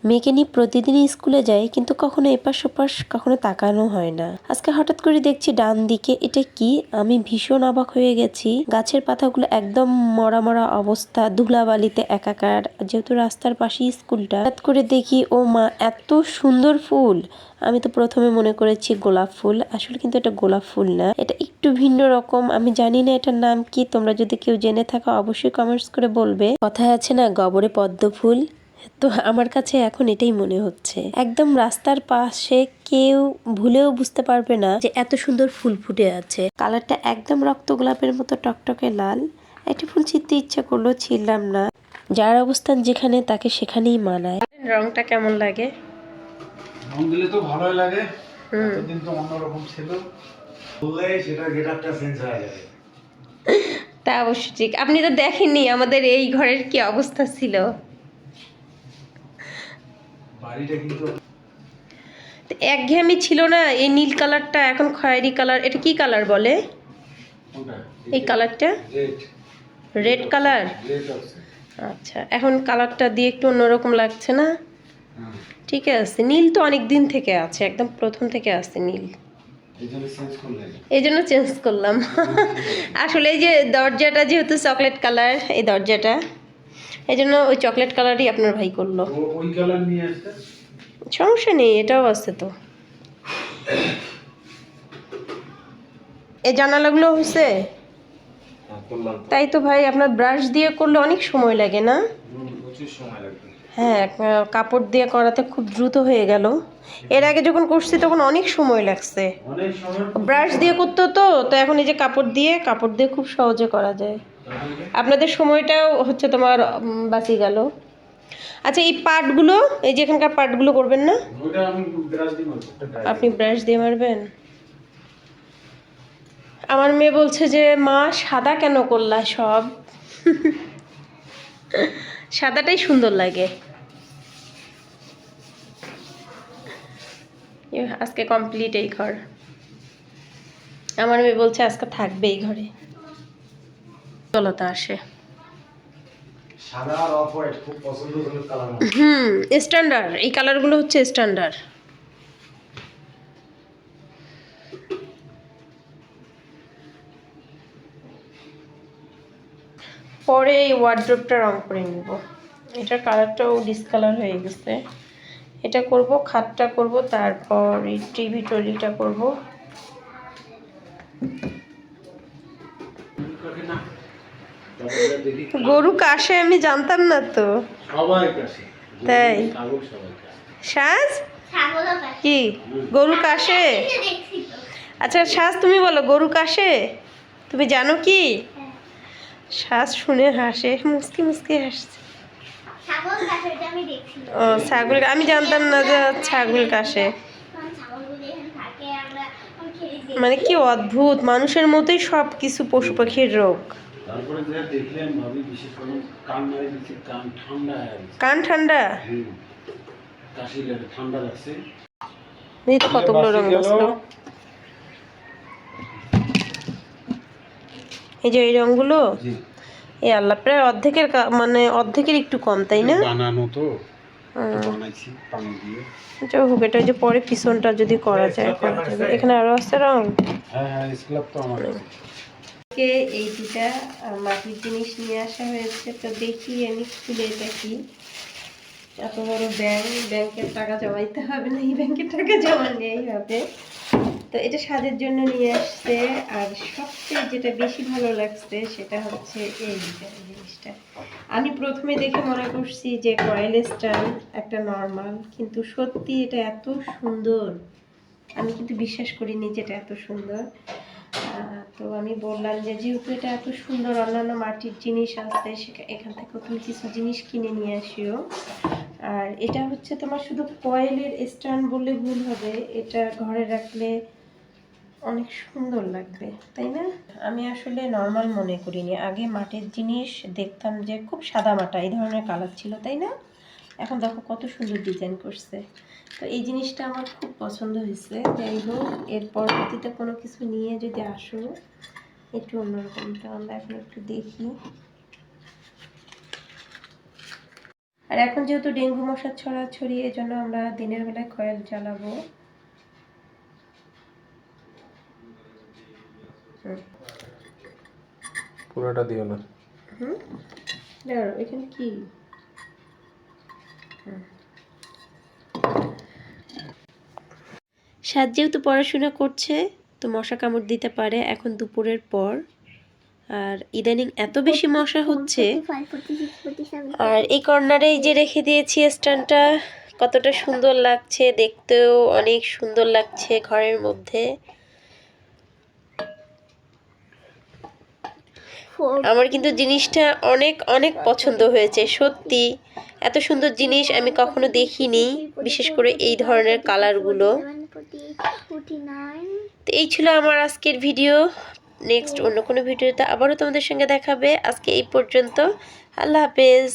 মেয়েকে নিয়ে প্রতিদিনই স্কুলে যাই, কিন্তু কখনো এপাশ ওপাশ কখনো তাকানো হয় না। আজকে হঠাৎ করে দেখছি ডান দিকে, এটা কি? আমি ভীষণ অবাক হয়ে গেছি। গাছের পাতাগুলো একদম মরা মরা অবস্থা, ধুলাবালিতে একাকার, যেহেতু রাস্তার পাশেই স্কুলটা। হঠাৎ করে দেখি ও মা, এত সুন্দর ফুল! আমি তো প্রথমে মনে করেছি গোলাপ ফুল, আসলে কিন্তু এটা গোলাপ ফুল না, এটা একটু ভিন্ন রকম। আমি জানি না এটার নাম কি, তোমরা যদি কেউ জেনে থাকো অবশ্যই কমেন্টস করে বলবে। কথায় আছে না, গবরে পদ্ম ফুল, তো আমার কাছে এখন এটাই মনে হচ্ছে। একদম রাস্তার পাশে কেউ ভুলেও বুঝতে পারবে না যে এত সুন্দর ফুল ফুটে আছে। কালারটা একদম রক্ত গোলাপের মতো টকটকে লাল। একটা ফুল ছিঁড়তে ইচ্ছা করলো, ছিঁড়লাম না। যার অবস্থান যেখানে তাকে সেখানেই মানায়। রংটা কেমন লাগে? রং দিলে তো ভালোই লাগে। এতদিন তো অন্যরকম ছিল, বললেই সেটা গেটআপটা চেঞ্জ হয়ে যাবে। তা অবশ্য ঠিক। আপনি তো দেখেননি আমাদের এই ঘরের কি অবস্থা ছিল। বাড়িটা কিন্তু একঘেয়েমি ছিল না। এই নীল কালারটা এখন খয়েরি কালার, এটা কি কালার বলে এই কালারটা? Red colour. আচ্ছা, এখন কালারটা দিয়ে একটু অন্যরকম লাগছে না? ঠিক আছে, নীল তো অনেক দিন থেকে আছে, একদম প্রথম থেকে আছে নীল, এই জন্য চেঞ্জ করলাম। আসলে এই যে দরজাটা যেহেতু চকলেট কালার, এই দরজাটা, এই জন্য ওই চকলেট কালারই আপনার ভাই করলো। ওই কালার নিয়ে আসতে সমস্যা নেই, এটাও আছে তো। এই জানালাগুলো হয়েছে? তাই তো ভাই, আপনার ব্রাশ দিয়ে করলে অনেক সময় লাগে না? হ্যাঁ, কাপড় দিয়ে করাতে খুব দ্রুত হয়ে গেল। এর আগে যখন করছি তখন অনেক সময় লাগছে, ব্রাশ দিয়ে করতে হতো। তো এখন এই যে কাপড় দিয়ে খুব সহজে করা যায়। আপনাদের সময়টাও হচ্ছে তোমার বাঁচি গেল। আচ্ছা, এই পার্টগুলো, এই যে এখানকার পার্টগুলো করবেন না? আপনি ব্রাশ দিয়ে মারবেন? আমার মেয়ে বলছে যে মা সাদা কেন করলা সব? সাদাটাই সুন্দর লাগে। আজকে কমপ্লিট এই ঘর। আমার মেয়ে বলছে আজকে থাকবে এই ঘরে, চলতা আসে। সাদা আর অফ হোয়াইট খুব পছন্দের কালার। স্ট্যান্ডার্ড, এই কালারগুলো হচ্ছে স্ট্যান্ডার্ড। পরে এই ওয়ার্ড্রোবটা রং করে নিব। এটার কালারটাও ডিসকালার হয়ে গেছে। এটা করব, খাটটা করব, তারপর এই টিভি ট্রলিটা করব। গরু কাশে আমি জানতাম না তো। সবাই কাশে, তাই? সাজ কি গরু কাশে? আচ্ছা সাজ, তুমি বলো গরু কাশে, তুমি জানো কি? শ্বাস শুনে হাসে, মুসকি মুসকি হাসছে। ও ছাগল, আমি জানতাম না যে ছাগল কাশে। মানে কি অদ্ভুত, মানুষের মতোই সব কিছু পশু পাখির রোগ। তারপরে যা দেখলাম ভাবি, বিশেষ করে কান মারি দিচ্ছে, কান ঠান্ডা হয়ে গেছে। কান ঠান্ডা? কাশি লাগে, ঠান্ডা লাগছে। এই তো কতগুলো রং আসলো। এই যে এই রংগুলো, এই আল্লাহ, প্রায় অর্ধেকের মানে অর্ধেকের একটু কম, তাই না? বানানো তো, বানাইছি পানি দিয়ে। যাই হোক, এটা যে পরে পিছনটা যদি করা যায় করা যাবে। এখানে আরো আছে রং। হ্যাঁ, স্ক্লাব তো আমার এই দুটা মাটির জিনিস নিয়ে আসা হয়েছে, তো দেখি আমি খুলে এটা কি। এত বড় ব্যাংকের টাকা জমাইতে হবে না, এই ব্যাংকের টাকা জমা নেই হবে। তো এটা সাজের জন্য নিয়ে আসছে। আর সবচেয়ে যেটা বেশি ভালো লাগছে সেটা হচ্ছে এই জিনিসটা। আমি প্রথমে দেখে মনে করছি যে কয়েল স্ট্যান্ড একটা নর্মাল, কিন্তু সত্যি এটা এত সুন্দর, আমি কিন্তু বিশ্বাস করিনি যে এটা এত সুন্দর। তো আমি বললাম যে যেহেতু এটা এত সুন্দর, অন্যান্য মাটির জিনিস আছে, এখান থেকে তুমি কিছু জিনিস কিনে নিয়ে আসিও। আর এটা হচ্ছে তোমার শুধু কয়েলের স্ট্যান্ড বললে ভুল হবে, এটা ঘরে রাখলে অনেক সুন্দর লাগবে, তাই না? আমি আসলে নর্মাল মনে করিনি, আগে মাটির জিনিস দেখতাম যে খুব সাদা মাটা এই ধরনের কালার ছিল, তাই না? এখন দেখো কত সুন্দর ডিজাইন করছে। তো এই জিনিসটা আমার খুব পছন্দ হয়েছে। যাই হোক, এর পরবর্তীতে কোনো কিছু নিয়ে যদি আসো একটু অন্যরকম, আমরা এখন একটু দেখি। আর এখন যেহেতু ডেঙ্গু মশার ছড়াছড়ি, এই জন্য আমরা দিনের বেলায় কয়েল জ্বালাবো। পুরোটা দিও না। দাঁড়াও, এখানে কি? সাত যেহেতু পড়াশোনা করছে, তো মশা কামড় দিতে পারে এখন দুপুরের পর। আর ইদানিং এত বেশি মশা হচ্ছে। আর এই কর্নারে যে রেখে দিয়েছি স্ট্যান্ডটা, কতটা সুন্দর লাগছে, দেখতেও অনেক সুন্দর লাগছে ঘরের মধ্যে। আমার কিন্তু জিনিসটা অনেক অনেক পছন্দ হয়েছে সত্যি। এত সুন্দর জিনিস আমি কখনো দেখিনি, বিশেষ করে এই ধরনের কালারগুলো। তো এই ছিল আমার আজকের ভিডিও। নেক্সট অন্য কোনো ভিডিওতে আবারও তোমাদের সঙ্গে দেখাবে। আজকে এই পর্যন্ত। আল্লাহ হাফেজ।